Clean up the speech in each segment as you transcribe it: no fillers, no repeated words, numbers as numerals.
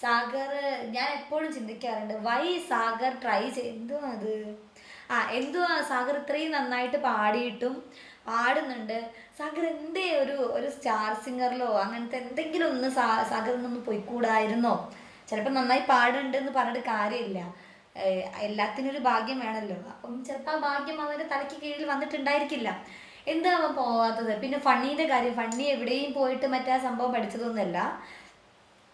സാഗർ, ഞാൻ എപ്പോഴും ചിന്തിക്കാറുണ്ട് വൈ സാഗർ ട്രൈ എന്തുവാ അത്, എന്തുവാ സാഗർ ഇത്രയും നന്നായിട്ട് പാടിയിട്ടും പാടുന്നുണ്ട്. സാഗർ എന്തേ ഒരു സ്റ്റാർ സിംഗറിലോ അങ്ങനത്തെ എന്തെങ്കിലും ഒന്ന് സാഗറിനൊന്ന് പോയിക്കൂടായിരുന്നോ? ചിലപ്പോൾ നന്നായി പാടുന്നുണ്ടെന്ന് പറഞ്ഞിട്ട് കാര്യമില്ല, എല്ലാത്തിനും ഒരു ഭാഗ്യം വേണമല്ലോ. അപ്പം ചിലപ്പോൾ ആ ഭാഗ്യം അവൻ്റെ തലയ്ക്ക് കീഴിൽ വന്നിട്ടുണ്ടായിരിക്കില്ല. എന്താ അവൻ പോവാത്തത്? പിന്നെ ഫണ്ണീൻ്റെ കാര്യം, ഫണ്ണി എവിടെയും പോയിട്ട് മറ്റേ സംഭവം പഠിച്ചതൊന്നുമല്ല.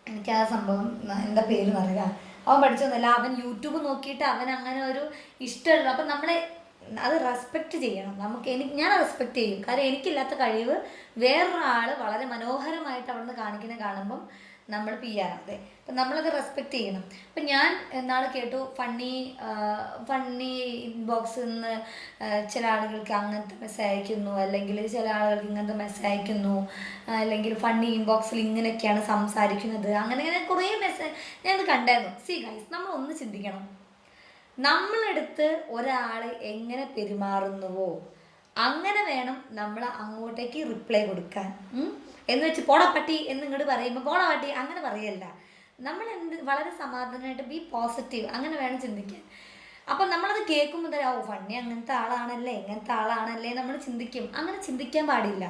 എനിക്ക് ആ സംഭവം എന്താ പേര് പറയുക, അവൻ പഠിച്ചൊന്നുമല്ല. അവൻ യൂട്യൂബ് നോക്കിയിട്ട് അവൻ അങ്ങനെ ഒരു ഇഷ്ടമുള്ളൂ. അപ്പം നമ്മളെ അത് റെസ്പെക്റ്റ് ചെയ്യണം. ഞാൻ റെസ്പെക്റ്റ് ചെയ്യും. കാരണം എനിക്കില്ലാത്ത കഴിവ് വേറൊരാൾ വളരെ മനോഹരമായിട്ട് അവിടെ നിന്ന് കാണിക്കുന്നത് കാണുമ്പം നമ്മൾ അതെ അപ്പം നമ്മളത് റെസ്പെക്റ്റ് ചെയ്യണം. അപ്പം ഞാൻ എന്നാൾ കേട്ടു ഫണ്ണി ഇൻബോക്സിൽ നിന്ന് ചില ആളുകൾക്ക് അങ്ങനത്തെ മെസ്സേജ് അയക്കുന്നു, അല്ലെങ്കിൽ ചില ആളുകൾക്ക് ഇങ്ങനത്തെ മെസ്സേജ് അയക്കുന്നു, അല്ലെങ്കിൽ ഫണ്ണി ഇൻബോക്സിൽ ഇങ്ങനെയൊക്കെയാണ് സംസാരിക്കുന്നത്, അങ്ങനെ കുറേ മെസ്സേജ് ഞാനത് കണ്ടായിരുന്നു. സി ഗൈസ്, നമ്മൾ ഒന്ന് ചിന്തിക്കണം. നമ്മളെടുത്ത് ഒരാൾ എങ്ങനെ പെരുമാറുന്നുവോ അങ്ങനെ വേണം നമ്മൾ അങ്ങോട്ടേക്ക് റിപ്ലൈ കൊടുക്കാൻ. എന്ന് വെച്ച് പോടാ പട്ടി എന്ന് ഇങ്ങോട്ട് പറയുമ്പോൾ പോടാ പട്ടി അങ്ങനെ പറയല്ല. നമ്മൾ വളരെ സമാധാനമായിട്ട് ബി പോസിറ്റീവ് അങ്ങനെ വേണം ചിന്തിക്കാൻ. അപ്പം നമ്മളത് കേൾക്കുമ്പോൾ തന്നെ ഓ ഫണ്ണി അങ്ങനത്തെ ആളാണല്ലേ ഇങ്ങനത്തെ ആളാണല്ലേ നമ്മൾ ചിന്തിക്കും. അങ്ങനെ ചിന്തിക്കാൻ പാടില്ല.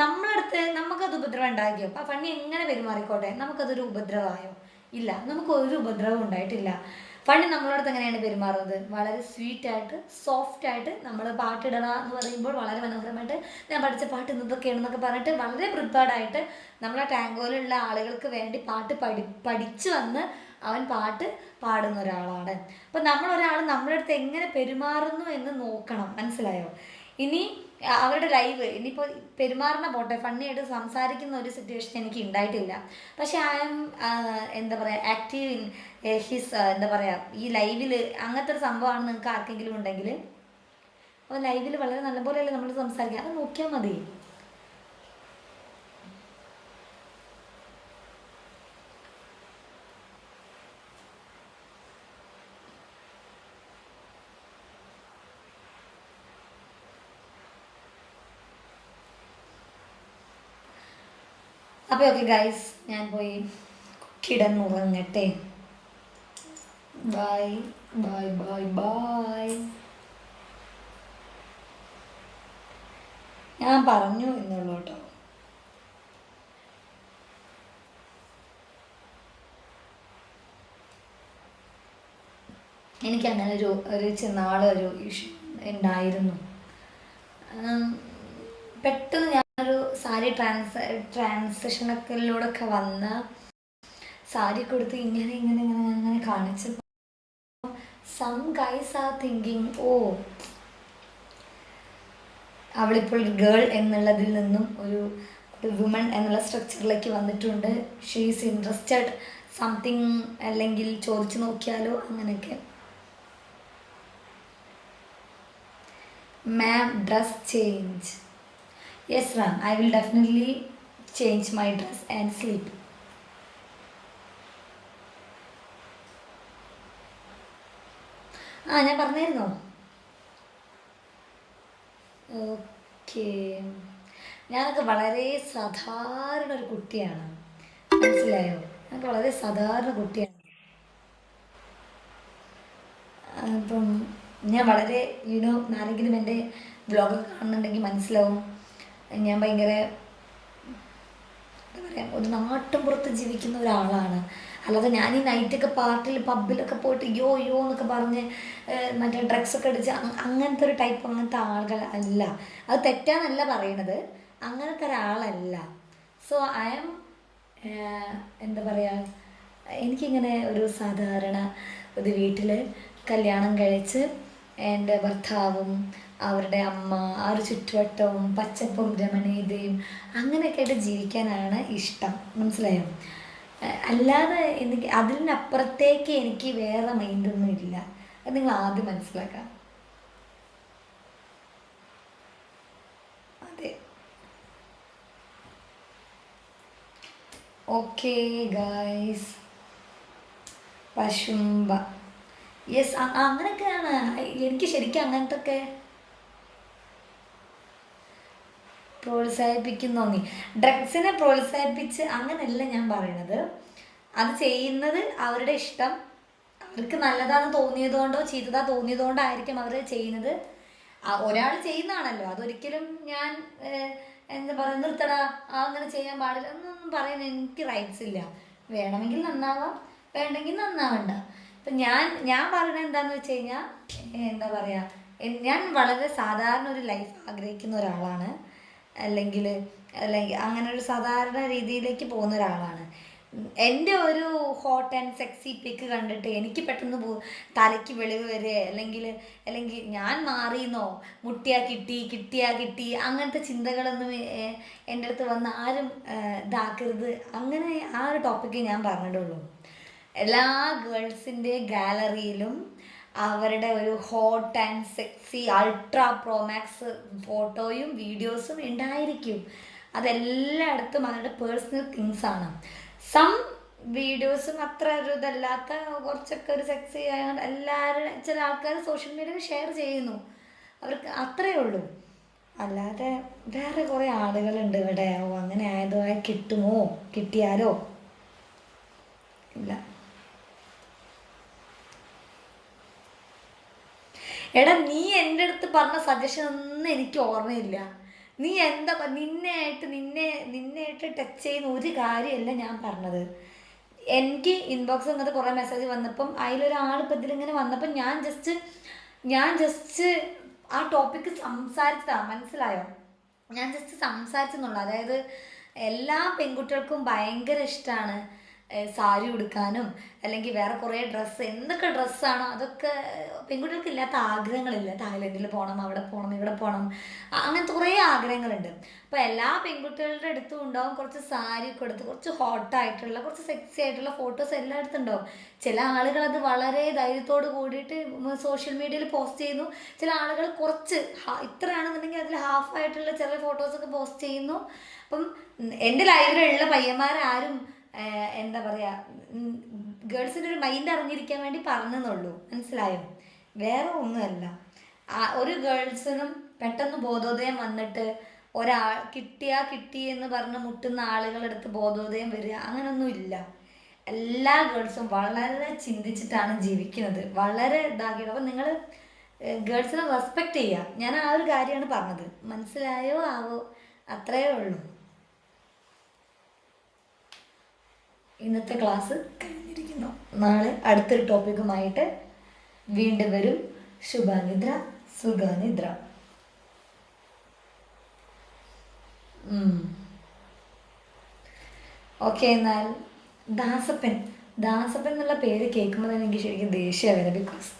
നമ്മളടുത്ത് നമുക്കത് ഉപദ്രവം ഉണ്ടാക്കിയോ? അപ്പം ഫണ്ണി എങ്ങനെ പെരുമാറിക്കോട്ടെ, നമുക്കതൊരു ഉപദ്രവമായോ? ഇല്ല, നമുക്കൊരു ഉപദ്രവം ഉണ്ടായിട്ടില്ല. ഫണ്ണി നമ്മളടുത്ത് എങ്ങനെയാണ് പെരുമാറുന്നത്? വളരെ സ്വീറ്റായിട്ട് സോഫ്റ്റായിട്ട്. നമ്മൾ പാട്ടിടണ എന്ന് പറയുമ്പോൾ വളരെ മനോഹരമായിട്ട് ഞാൻ പഠിച്ച പാട്ട് ഇന്നതൊക്കെയാണെന്നൊക്കെ പറഞ്ഞിട്ട് വളരെ പ്രിപ്പയർഡായിട്ട് നമ്മളെ ടാങ്കോയിലുള്ള ആളുകൾക്ക് വേണ്ടി പാട്ട് പഠിച്ചു വന്ന് അവൻ പാട്ട് പാടുന്ന ഒരാളാണ്. അപ്പം നമ്മളൊരാൾ നമ്മുടെ അടുത്ത് എങ്ങനെ പെരുമാറുന്നു എന്ന് നോക്കണം, മനസ്സിലായോ? ഇനി അവരുടെ ലൈവ് ഇനിയിപ്പോൾ പെരുമാറുന്ന പോട്ടെ, ഫണ്ണിയായിട്ട് സംസാരിക്കുന്ന ഒരു സിറ്റുവേഷൻ എനിക്ക് ഉണ്ടായിട്ടില്ല. പക്ഷെ ഐ എം എന്താ പറയുക ആക്റ്റീവ് ഇൻ ഹിസ് എന്താ പറയുക ഈ ലൈവിൽ അങ്ങനത്തെ ഒരു സംഭവമാണ് നിങ്ങൾക്ക് ആർക്കെങ്കിലും ഉണ്ടെങ്കിൽ അപ്പോൾ ലൈവിൽ വളരെ നല്ലപോലെയല്ലേ നമ്മൾ സംസാരിക്കുക, അത് നോക്കിയാൽ മതി. അപ്പോൾ ഓക്കെ ഗൈസ്, ഞാൻ പോയി കിടന്നുറങ്ങട്ടെ. Bye bye bye bye. ഞാൻ പറഞ്ഞു എന്നുള്ളൂ കേട്ടോ. എനിക്കങ്ങനെ ഒരു നാളൊരു ഇഷ്യൂ ഉണ്ടായിരുന്നു. പെട്ടെന്ന് ഞാനൊരു സാരി ട്രാൻസിഷനൊക്കെയിലൂടെ ഒക്കെ വന്ന സാരി കൊടുത്ത് ഇങ്ങനെ ഇങ്ങനെ ഇങ്ങനെ അങ്ങനെ കാണിച്ചപ്പോൾ സം ഗൈസ് ആർ തിങ്കിങ് ഓ അവളിപ്പോൾ ഒരു ഗേൾ എന്നുള്ളതിൽ നിന്നും ഒരു വുമൺ എന്നുള്ള സ്ട്രക്ചറിലേക്ക് വന്നിട്ടുണ്ട്. ഷീ ഈസ് ഇൻട്രസ്റ്റഡ് സംതിങ്, അല്ലെങ്കിൽ ചോദിച്ചു നോക്കിയാലോ അങ്ങനെയൊക്കെ. Ma'am dress change. Yes Ram, I will definitely change my dress and sleep. ഞാൻ പറഞ്ഞായിരുന്നോ? ഓക്കെ, ഞാനൊക്കെ വളരെ സാധാരണ ഒരു കുട്ടിയാണ്, മനസ്സിലായോ? ഞാനൊക്കെ വളരെ സാധാരണ കുട്ടിയാണ്. അപ്പം ഞാൻ വളരെ ആരെങ്കിലും എൻ്റെ വ്ലോഗൊക്കെ കാണുന്നുണ്ടെങ്കിൽ മനസ്സിലാവും ഞാൻ ഭയങ്കര എന്താ പറയുക ഒരു നാട്ടിൻപുറത്ത് ജീവിക്കുന്ന ഒരാളാണ്. അല്ലാതെ ഞാൻ ഈ നൈറ്റൊക്കെ പാർട്ടിയിൽ പബ്ബിലൊക്കെ പോയിട്ട് യോ യോ എന്നൊക്കെ പറഞ്ഞ് മറ്റേ ഡ്രഗ്സൊക്കെ അടിച്ച് അങ്ങനത്തെ ഒരു ടൈപ്പ് അങ്ങനത്തെ ആളുകൾ അല്ല. അത് തെറ്റാന്നല്ല പറയണത്, അങ്ങനത്തെ ഒരാളല്ല. സോ ഐ എം എന്താ പറയുക, എനിക്കിങ്ങനെ ഒരു സാധാരണ ഒരു വീട്ടിൽ കല്യാണം കഴിച്ച് എൻ്റെ ഭർത്താവും അവരുടെ അമ്മ ആ ഒരു ചുറ്റുവട്ടവും പച്ചപ്പും രമണീയതയും അങ്ങനെയൊക്കെ ആയിട്ട് ജീവിക്കാനാണ് ഇഷ്ടം, മനസ്സിലായോ? അല്ലാതെ എനിക്ക് അതിനപ്പുറത്തേക്ക് എനിക്ക് വേറെ മൈൻഡൊന്നും ഇല്ല. അത് നിങ്ങൾ ആദ്യം മനസ്സിലാക്കാം. അതെ, ഓക്കെ ഗായ്സ്. പശുമ്പ, യെസ്, അങ്ങനെയൊക്കെയാണ് എനിക്ക് ശരിക്കും അങ്ങനത്തെ ഒക്കെ പ്രോത്സാഹിപ്പിക്കുന്നു നീ. ഡ്രഗ്സിനെ പ്രോത്സാഹിപ്പിച്ച് അങ്ങനെയല്ല ഞാൻ പറയണത്. അത് ചെയ്യുന്നത് അവരുടെ ഇഷ്ടം, അവർക്ക് നല്ലതാണെന്ന് തോന്നിയതുകൊണ്ടോ ചീത്തതാ തോന്നിയതുകൊണ്ടായിരിക്കും അവർ ചെയ്യുന്നത്. ഒരാൾ ചെയ്യുന്നതാണല്ലോ, അതൊരിക്കലും ഞാൻ എന്താ പറയുക നിർത്തടാ അങ്ങനെ ചെയ്യാൻ പാടില്ല എന്നൊന്നും പറയാൻ എനിക്ക് റൈറ്റ്സ് ഇല്ല. വേണമെങ്കിൽ നന്നാവാം, വേണ്ടെങ്കിൽ നന്നാവണ്ട. ഇപ്പം ഞാൻ പറയുന്നത് എന്താണെന്ന് വെച്ച് കഴിഞ്ഞാൽ, എന്താ പറയുക, ഞാൻ വളരെ സാധാരണ ഒരു ലൈഫ് ആഗ്രഹിക്കുന്ന ഒരാളാണ്. അല്ലെങ്കിൽ അങ്ങനെ ഒരു സാധാരണ രീതിയിലേക്ക് പോകുന്ന ഒരാളാണ്. എൻ്റെ ഒരു ഹോട്ട് ആൻഡ് സെക്സി പിക്ക് കണ്ടിട്ട് എനിക്ക് പെട്ടെന്ന് തലയ്ക്ക് വെളിവ് വരെ അല്ലെങ്കിൽ ഞാൻ മാറിയെന്നോ കിട്ടിയാ കിട്ടി അങ്ങനത്തെ ചിന്തകളൊന്നും എൻ്റെ അടുത്ത് വന്ന് ആരും ഇതാക്കരുത്. അങ്ങനെ ആ ഒരു ടോപ്പിക്ക് ഞാൻ പറഞ്ഞിട്ടുള്ളൂ. എല്ലാ ഗേൾസിൻ്റെ ഗാലറിയിലും അവരുടെ ഒരു hot and sexy ultra Pro Max ഫോട്ടോയും വീഡിയോസും ഉണ്ടായിരിക്കും. അതെല്ലായിടത്തും അവരുടെ പേഴ്സണൽ തിങ്സാണ്. സം വീഡിയോസും അത്ര ഒരു ഇതല്ലാത്ത കുറച്ചൊക്കെ ഒരു സെക്സി ആയതുകൊണ്ട് എല്ലാവരും ചില ആൾക്കാർ സോഷ്യൽ മീഡിയയിൽ ഷെയർ ചെയ്യുന്നു. അവർക്ക് അത്രയേ ഉള്ളൂ. അല്ലാതെ വേറെ കുറേ ആളുകളുണ്ട് ഇവിടെ. അങ്ങനെ ആയതോ കിട്ടുമോ കിട്ടിയാലോ ഇല്ല. എടാ നീ എൻ്റെ അടുത്ത് പറഞ്ഞ സജഷൻ ഒന്നും എനിക്ക് ഓർമ്മയില്ല. നീ എന്താ നിന്നെയായിട്ട് ടച്ച് ചെയ്യുന്ന ഒരു കാര്യമല്ല ഞാൻ പറഞ്ഞത്. എനിക്ക് ഇൻബോക്സ് അങ്ങനത്തെ കുറേ മെസ്സേജ് വന്നപ്പം അതിലൊരാൾ ഇപ്പം ഇതിലിങ്ങനെ വന്നപ്പം ഞാൻ ജസ്റ്റ് ആ ടോപ്പിക്ക് സംസാരിച്ചതാണ്, മനസ്സിലായോ? ഞാൻ ജസ്റ്റ് സംസാരിച്ചെന്നുള്ളൂ. അതായത് എല്ലാ പെൺകുട്ടികൾക്കും ഭയങ്കര ഇഷ്ടമാണ് സാരി ഉടുക്കാനും അല്ലെങ്കിൽ വേറെ കുറേ ഡ്രസ്സ്, എന്തൊക്കെ ഡ്രസ്സാണോ അതൊക്കെ. പെൺകുട്ടികൾക്ക് ഇല്ലാത്ത ആഗ്രഹങ്ങളില്ല. തായ്ലൻഡിൽ പോകണം, അവിടെ പോകണം, ഇവിടെ പോകണം, അങ്ങനത്തെ കുറേ ആഗ്രഹങ്ങളുണ്ട്. അപ്പോൾ എല്ലാ പെൺകുട്ടികളുടെ അടുത്തും ഉണ്ടാവും കുറച്ച് സാരി ഒക്കെ എടുത്ത് കുറച്ച് ഹോട്ടായിട്ടുള്ള കുറച്ച് സെക്സി ആയിട്ടുള്ള ഫോട്ടോസ് എല്ലായിടത്തും ഉണ്ടാവും. ചില ആളുകൾ അത് വളരെ ധൈര്യത്തോട് കൂടിയിട്ട് സോഷ്യൽ മീഡിയയിൽ പോസ്റ്റ് ചെയ്യുന്നു. ചില ആളുകൾ കുറച്ച് ഇത്രയാണെന്നുണ്ടെങ്കിൽ അതിൽ ഹാഫായിട്ടുള്ള ചെറിയ ഫോട്ടോസൊക്കെ പോസ്റ്റ് ചെയ്യുന്നു. അപ്പം എൻ്റെ ലൈവിലുള്ള പയ്യന്മാരാരും എന്താ പറയുക, ഗേൾസിൻ്റെ ഒരു മൈൻഡ് അറിഞ്ഞിരിക്കാൻ വേണ്ടി പറഞ്ഞെന്നുള്ളൂ, മനസ്സിലായോ? വേറെ ഒന്നുമല്ല. ഒരു ഗേൾസിനും പെട്ടെന്ന് ബോധോദയം വന്നിട്ട് കിട്ടി എന്ന് പറഞ്ഞ് മുട്ടുന്ന ആളുകളെടുത്ത് ബോധോദയം വരിക അങ്ങനെയൊന്നും ഇല്ല. എല്ലാ ഗേൾസും വളരെ ചിന്തിച്ചിട്ടാണ് ജീവിക്കുന്നത്, വളരെ ഇതാക്കിയത്. അപ്പം നിങ്ങൾ ഗേൾസിനെ റെസ്പെക്റ്റ് ചെയ്യുക. ഞാൻ ആ ഒരു കാര്യമാണ് പറഞ്ഞത്. മനസ്സിലായോ ആവോ? അത്രയേ ഉള്ളൂ. ഇന്നത്തെ ക്ലാസ് കഴിഞ്ഞിരിക്കുന്നു. നാളെ അടുത്തൊരു ടോപ്പിക്കുമായിട്ട് വീണ്ടും വരും. ശുഭനിദ്ര, സുഖനിദ്ര. ഓക്കെ. എന്നാൽ ദാസപ്പൻ എന്നുള്ള പേര് കേൾക്കുമ്പോൾ തന്നെ എനിക്ക് ശരിക്കും ദേഷ്യം വരും. ബിക്കോസ്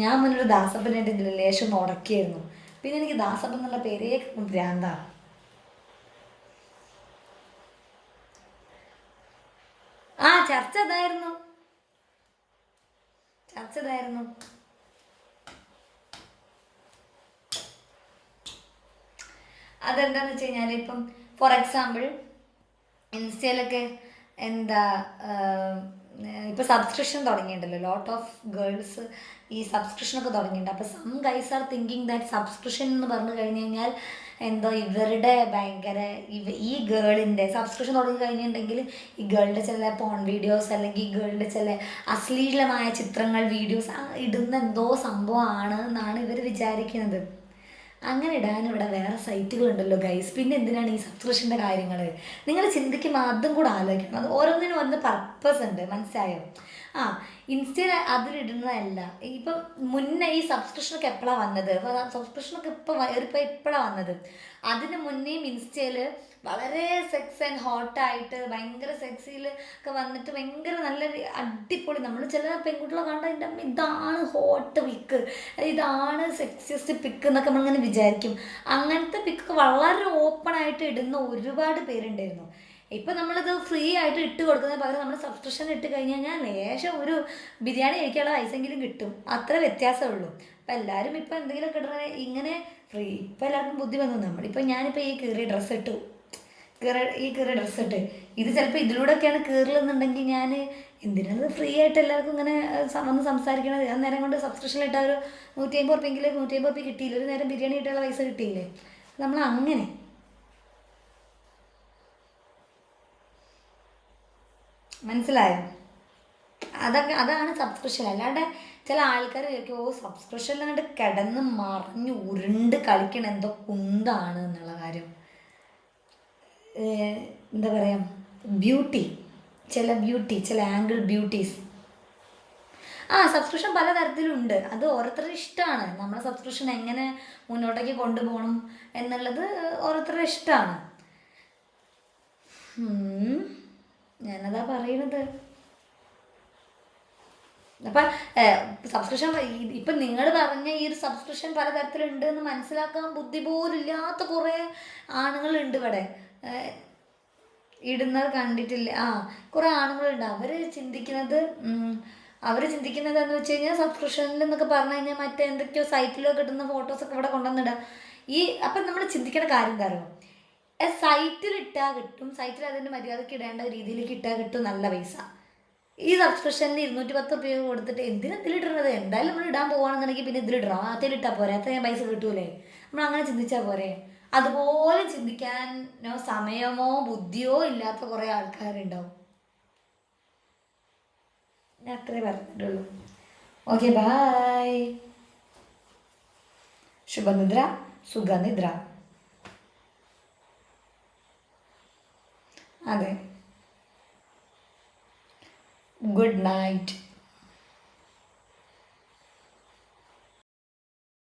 ഞാൻ മുന്നൊരു ദാസപ്പനായിട്ട് ലേശം ഉടക്കിയായിരുന്നു. പിന്നെ എനിക്ക് ദാസപ്പൻ എന്നുള്ള പേരേ ഭ്രാന്താണ്. ചർച്ച ഇതായിരുന്നു. അതെന്താന്ന് വെച്ച് കഴിഞ്ഞാൽ, ഇപ്പം ഫോർ എക്സാമ്പിൾ ഇൻസ്റ്റയിലൊക്കെ എന്താ ഇപ്പോൾ സബ്സ്ക്രിപ്ഷൻ തുടങ്ങിയിട്ടുണ്ടല്ലോ. ലോട്ട് ഓഫ് ഗേൾസ് ഈ സബ്സ്ക്രിപ്ഷനൊക്കെ തുടങ്ങിയിട്ടുണ്ട്. അപ്പോൾ some guys are thinking that subscription എന്ന് പറഞ്ഞു കഴിഞ്ഞ് കഴിഞ്ഞാൽ എന്തോ ഇവരുടെ ഭയങ്കര ഈ ഗേളിൻ്റെ സബ്സ്ക്രിപ്ഷൻ തുടങ്ങി കഴിഞ്ഞിട്ടുണ്ടെങ്കിൽ ഈ ഗേളിൻ്റെ ചില പോൺ വീഡിയോസ് അല്ലെങ്കിൽ ഈ ഗേളിൻ്റെ ചില അശ്ലീലമായ ചിത്രങ്ങൾ വീഡിയോസ് ഇടുന്ന എന്തോ സംഭവമാണ് എന്നാണ് ഇവർ വിചാരിക്കുന്നത്. അങ്ങനെ ഇടാൻ ഇവിടെ വേറെ സൈറ്റുകളുണ്ടല്ലോ ഗൈസ്. പിന്നെ എന്തിനാണ് ഈ സബ്സ്ക്രിപ്ഷൻ്റെ കാര്യങ്ങൾ? നിങ്ങൾ ചിന്തിക്കുമ്പോൾ അതും കൂടെ ആലോചിക്കണം. അത് ഓരോന്നിനും വന്ന് പർപ്പസ് ഉണ്ട്, മനസ്സിലായോ? ഇൻസ്റ്റയിൽ അതിലിടുന്നതല്ല. ഇപ്പം മുന്നേ ഈ സബ്സ്ക്രിപ്ഷനൊക്കെ എപ്പോഴാണ് വന്നത്? സബ്സ്ക്രിപ്ഷനൊക്കെ ഇപ്പോഴാണ് വന്നത്. അതിന് മുന്നേയും ഇൻസ്റ്റയിൽ വളരെ സെക്സ് ആൻഡ് ഹോട്ടായിട്ട് ഭയങ്കര സെക്സിയിൽ ഒക്കെ വന്നിട്ട് ഭയങ്കര നല്ലൊരു അടിപൊളി, നമ്മൾ ചില പെൺകുട്ടികളെ കണ്ടതിൻ്റെ അമ്മ ഇതാണ് ഹോട്ട് പിക്ക്, ഇതാണ് സെക്സിയസ്റ്റ് പിക്ക് എന്നൊക്കെ നമ്മളിങ്ങനെ വിചാരിക്കും. അങ്ങനത്തെ പിക്കൊക്കെ വളരെ ഓപ്പണായിട്ട് ഇടുന്ന ഒരുപാട് പേരുണ്ടായിരുന്നു. ഇപ്പം നമ്മളിത് ഫ്രീ ആയിട്ട് ഇട്ട് കൊടുക്കുന്നതിന് പകരം നമ്മൾ സബ്സ്ക്രിപ്ഷൻ ഇട്ട് കഴിഞ്ഞ് കഴിഞ്ഞാൽ ലേശം ഒരു ബിരിയാണി കഴിക്കാനുള്ള പൈസെങ്കിലും കിട്ടും. അത്ര വ്യത്യാസമേ ഉള്ളൂ. അപ്പം എല്ലാവരും ഇപ്പം എന്തെങ്കിലുമൊക്കെ ഇടുന്നത് ഇങ്ങനെ ഫ്രീ. ഇപ്പം എല്ലാവർക്കും ബുദ്ധി വന്നു. നമ്മളിപ്പോൾ ഞാനിപ്പോൾ ഈ കീറിയ ഡ്രസ്സ് ഇട്ട് ഇത് ചിലപ്പോൾ ഇതിലൂടെയൊക്കെയാണ് കീറലെന്നുണ്ടെങ്കിൽ ഞാൻ എന്തിനാണ് ഫ്രീ ആയിട്ട് എല്ലാവർക്കും ഇങ്ങനെ വന്ന് സംസാരിക്കണത്? ഞാൻ നേരം കൊണ്ട് സബ്സ്ക്രിപ്ഷൻ ഇട്ടാൽ ഒരു 150 ഉറുപ്പിയെങ്കിലും 150 ഉറുപ്പിക കിട്ടിയില്ല, ഒരു നേരം ബിരിയാണി കിട്ടാനുള്ള പൈസ കിട്ടിയില്ലേ? നമ്മൾ അങ്ങനെ മനസ്സിലായോ? അതാണ് സബ്സ്ക്രിപ്ഷൻ. അല്ലാണ്ട് ചില ആൾക്കാർ ചോദിക്കും, ഓ സബ്സ്ക്രിപ്ഷനിൽ അങ്ങോട്ട് കിടന്ന് മറിഞ്ഞ് ഉരുണ്ട് കളിക്കണം എന്തോ കുന്താണ് എന്നുള്ള കാര്യം. എന്താ പറയുക, ബ്യൂട്ടി, ചില ആംഗിൾ ബ്യൂട്ടീസ്. സബ്സ്ക്രിപ്ഷൻ പലതരത്തിലുണ്ട്. അത് ഓരോരുത്തരുടെ ഇഷ്ടമാണ്. നമ്മളെ സബ്സ്ക്രിപ്ഷൻ എങ്ങനെ മുന്നോട്ടേക്ക് കൊണ്ടുപോകണം എന്നുള്ളത് ഓരോരുത്തരുടെ ഇഷ്ടമാണ്. ഞാനതാ പറയണത്. അപ്പം സബ്സ്ക്രിപ്ഷൻ ഇപ്പം നിങ്ങൾ പറഞ്ഞ ഈ ഒരു സബ്സ്ക്രിപ്ഷൻ പലതരത്തിലുണ്ട് എന്ന് മനസ്സിലാക്കാൻ ബുദ്ധി പോലും ഇല്ലാത്ത കുറേ ആണുങ്ങളുണ്ട് ഇവിടെ. ഇടുന്നത് കണ്ടിട്ടില്ല. കുറേ ആണുങ്ങളുണ്ട്. അവർ ചിന്തിക്കുന്നത് എന്ന് വെച്ച് കഴിഞ്ഞാൽ സബ്സ്ക്രിപ്ഷനിൽ എന്നൊക്കെ പറഞ്ഞു കഴിഞ്ഞാൽ മറ്റേ എന്തൊക്കെയോ സൈറ്റിലൊക്കെ കിട്ടുന്ന ഫോട്ടോസൊക്കെ ഇവിടെ കൊണ്ടുവന്നിടുക. അപ്പം നമ്മൾ ചിന്തിക്കേണ്ട കാര്യം എന്താ അറിയോ, സൈറ്റിൽ ഇട്ടാൽ കിട്ടും, സൈറ്റിൽ അതിൻ്റെ മര്യാദയ്ക്ക് ഇടേണ്ട രീതിയിലേക്ക് ഇട്ടാൽ കിട്ടും നല്ല പൈസ. ഈ സബ്സ്ക്രിപ്ഷനിൽ 210 രൂപ കൊടുത്തിട്ട് ഇതിലിടുന്നത്? എന്തായാലും നമ്മൾ ഇടാൻ പോകുകയാണെന്നുണ്ടെങ്കിൽ പിന്നെ ഇതിലിടണം, അതിലിട്ടാൽ പോരെ, അത്രയും പൈസ കിട്ടൂലേ? നമ്മൾ അങ്ങനെ ചിന്തിച്ചാൽ പോരെ? അതുപോലെ ചിന്തിക്കാനോ സമയമോ ബുദ്ധിയോ ഇല്ലാത്ത കുറേ ആൾക്കാരുണ്ടാവും. ഞാൻ അത്രേ പറഞ്ഞിട്ടുള്ളൂ. Okay, bye. ശുഭനിദ്ര, സുഖനിദ്ര. അതെ, ഗുഡ് നൈറ്റ്.